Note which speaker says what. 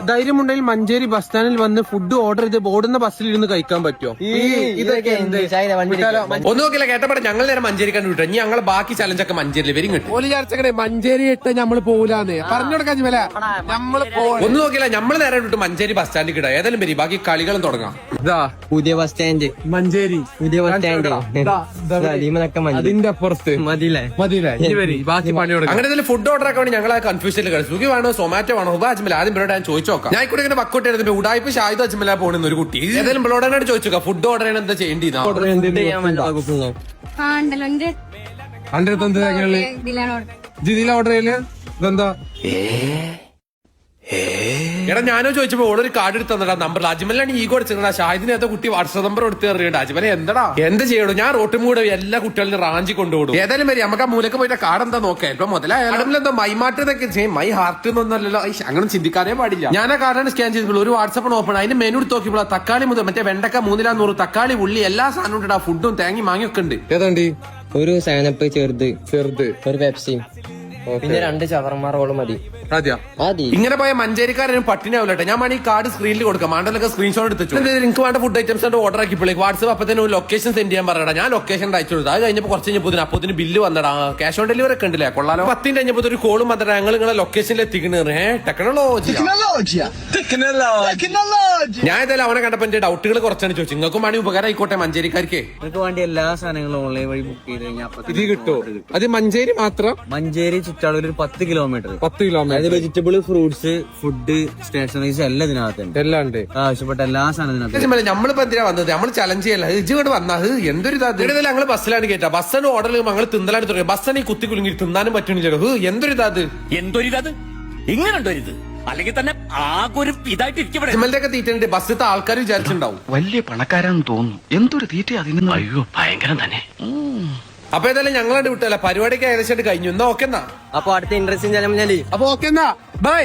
Speaker 1: ധൈര്യമുണ്ടെങ്കിൽ Manjeri bus സ്റ്റാൻഡിൽ വന്ന് food order ചെയ്ത് ഓടുന്ന ബസ്സിൽ ഇരുന്ന് കഴിക്കാൻ പറ്റുമോ? ഇതൊക്കെ
Speaker 2: ഒന്നും നോക്കില്ല കേട്ടപ്പാടെ ഞങ്ങൾ നേരെ മഞ്ചേരി കണ്ടു വിട്ടു. ഇനി ഞങ്ങൾ ബാക്കി ചലഞ്ചൊക്കെ മഞ്ചേരിയിൽ വരും കിട്ടും.
Speaker 1: ഓല് വിചാരിച്ചേ മഞ്ചേരി ഇട്ട് നമ്മള് പോകൂലെന്ന് പറഞ്ഞു കൊടുക്കാൻ നമ്മള്
Speaker 2: ഒന്നും നോക്കില്ല നമ്മൾ നേരെ വിട്ടു മഞ്ചേരി ബസ് സ്റ്റാൻഡിൽ കിട്ടാം. ഏതായാലും വരി ബാക്കി കളികളും തുടങ്ങാം.
Speaker 1: ഇതാ
Speaker 3: പുതിയ ബസ് സ്റ്റാൻഡ്
Speaker 1: മഞ്ചേരി
Speaker 3: പുതിയ ബസ് സ്റ്റാൻഡ്
Speaker 1: അതിന്റെ അപ്പുറത്ത്
Speaker 3: മതിയില്ലേ
Speaker 1: ഇനി വരി ബാക്കി പണി കൊടുക്കാം.
Speaker 2: അങ്ങനെ ഇതിൽ ഫുഡ് ഓർഡർ ആക്കാൻ വേണ്ടി ഞങ്ങൾ കൺഫ്യൂഷനിൽ കളിച്ചു. സ്വിഗ്ഗി വേണോ സൊമാറ്റോ വേണോ ഹുബ അജ്മല ആദ്യം ഇവരോട് ഞാൻ ചോദിച്ചു നോക്കാം. ഞാൻ ഇവിടെ ഇങ്ങനെ പക്കോട്ട് എടുത്തിട്ട് ഉടായ്പ ഷാഹിദ് അജ്മല പോകുന്ന ഒരു കുട്ടി ഏതായാലും ഇവളോടാണ് ചോദിച്ചു നോക്കാം ഫുഡ് ഓർഡർ ചെയ്യാൻ എന്താ ചെയ്യേണ്ടി.
Speaker 1: ജിതില ഓർഡർ ചെയ്യല് ഇതെന്താ?
Speaker 2: എടാ ഞാനോ ചോദിച്ചപ്പോ ഓളൊരു കാർഡ് എടുത്ത് തന്നടാ നമ്പർ. അജ്മലാണ് ഈഗോ അടിച്ചിട്ടാ ഷാഹിദിനകത്ത് കുട്ടി വാട്സ്ആപ്പ് നമ്പർ എടുത്ത് അറിയണ്ട. അജ്മല എന്താടാ എന്ത് ചെയ്യണോ? ഞാൻ റോട്ടും കൂടെ എല്ലാ കുട്ടികളും റാഞ്ചി കൊണ്ടുപോകും. ഏതായാലും വരി നമുക്ക് ആ മൂലക്ക് പോയിട്ട് കാർഡ് എന്താ നോക്കാം. ഇപ്പൊ മുതലായാലും എന്താ മൈമാട്ട് എന്നൊക്കെ ചെയ്യും. മൈ ഹാർട്ട് എന്നൊന്നല്ലോ അങ്ങനെ ചിന്തിക്കാനേ പാടില്ല. ഞാൻ ആ കാർഡാണ് സ്കാൻ ചെയ്തപ്പോൾ ഒരു വാട്സ്ആപ്പ് ഓപ്പൺ അതിന് മെനു എടുത്ത് നോക്കിയപ്പോൾ തക്കാളി മുതൽ മറ്റേ വെണ്ടക്ക 300 തക്കാളി ഉള്ളി എല്ലാ സാധനവും ഉണ്ട്. ഫുഡും തേങ്ങി മാങ്ങിയൊക്കെ ഉണ്ട്.
Speaker 1: ഏതാണ്ടി
Speaker 3: ഒരു സാനപ്പ് ചെറുത്
Speaker 1: ഒരു
Speaker 3: പെപ്സി പിന്നെ 2 ഷവർമ റോള് മതി.
Speaker 2: ഇങ്ങനെ പോയ മഞ്ചേരിക്കാരും പട്ടിണിയാവില്ലട്ടെ. ഞാൻ ഈ കാർഡ് സ്ക്രീനിൽ കൊടുക്കാം. മാണ്ടലൊക്കെ സ്ക്രീൻഷോട്ട് എടുത്തു. എനിക്ക് വേണ്ട ഫുഡ് ഐറ്റംസ് ഓർഡർ ആക്കിയപ്പോഴേക്ക് വാട്സ്ആപ്പ് അപ്പൊ തന്നെ ലൊക്കേഷൻ സെൻഡ് ചെയ്യാൻ പറയടാ. ഞാൻ ലൊക്കേഷൻ അയച്ചു കൊടുത്തു. അത് കഴിഞ്ഞപ്പോൾ കുറച്ച് കഴിഞ്ഞപ്പോൾ അപ്പത്തിന് ബില്ല് വന്നടാ. ക്യാഷ് ഓൺ ഡെലിവറി ഒക്കെ ഉണ്ടല്ലേ കൊള്ളാലോ. 10 കഴിഞ്ഞപ്പോൾ ഒരു കോളും വന്നിട്ട് ഞങ്ങൾ നിങ്ങളെ ലൊക്കേഷനിൽ എത്തിക്കണേ. ടെക്നോളജി ഞാൻ ഏതായാലും അവനെ കണ്ടപ്പോ എന്റെ ഡൗട്ടുകൾ കുറച്ചാണ് ചോദിച്ചു. നിങ്ങൾക്കും വേണ്ടി ഉപകാരം ആയിക്കോട്ടെ മഞ്ചേരിക്കാർക്ക്.
Speaker 3: നിങ്ങൾക്ക് വേണ്ടി എല്ലാ സാധനങ്ങളും ഓൺലൈൻ വഴി ബുക്ക് ചെയ്ത് കഴിഞ്ഞാൽ
Speaker 1: ഇത് കിട്ടുമോ? അത് മഞ്ചേരി മാത്രം?
Speaker 3: മഞ്ചേരി ചുറ്റാളൂർ 10 കിലോമീറ്റർ.
Speaker 1: 10 കിലോമീറ്റർ.
Speaker 3: അതായത് വെജിറ്റബിൾ, ഫ്രൂട്ട്സ്, ഫുഡ്, സ്റ്റേഷനറീസ് എല്ലാം ഇതിനകത്തുണ്ട്.
Speaker 1: എല്ലാം ഉണ്ട്.
Speaker 3: ആവശ്യപ്പെട്ട എല്ലാ സാധനത്തിനകത്തും.
Speaker 2: നമ്മളിപ്പോ എന്തിനാ വന്നത്? നമ്മൾ ചലഞ്ച് ചെയ്യല്ല. ഇജോട് വന്നത് എന്തൊരു ഇതാ. ഞങ്ങൾ ബസ്സിലാണ് കേട്ടാ. ബസ്സിന് ഓർഡർ ചെയ്യുമ്പോൾ ഞങ്ങൾ തിന്നലാണ് തുടങ്ങി. ബസ്സിന് ഈ കുത്തി കുലുങ്ങി തിന്നാനും പറ്റണില്ലല്ലോ. എന്തൊരു
Speaker 4: എന്തൊരിത് ഇങ്ങനെയുണ്ടൊരിത് അല്ലെങ്കിൽ തന്നെ ആകെ ഒരു ഇതായിട്ട്
Speaker 2: ഒക്കെ തീറ്റുണ്ട്. ബസ്സിലത്തെ ആൾക്കാർ വിചാരിച്ചിട്ടുണ്ടാവും
Speaker 5: വലിയ പണക്കാരാന്ന് തോന്നുന്നു. എന്തൊരു തീറ്റ അതിന്.
Speaker 4: അയ്യോ ഭയങ്കരം തന്നെ.
Speaker 2: അപ്പൊ ഏതായാലും ഞങ്ങളായിട്ട് വിട്ടല്ല. പരിപാടിക്ക് ഏകദേശം കഴിഞ്ഞു. എന്നാ ഓക്കെ എന്നാ.
Speaker 3: അപ്പൊ അടുത്ത ഇൻട്രസ്റ്റിംഗ് ചലഞ്ച്
Speaker 1: അപ്പൊ ഓക്കെ എന്നാ ബൈ.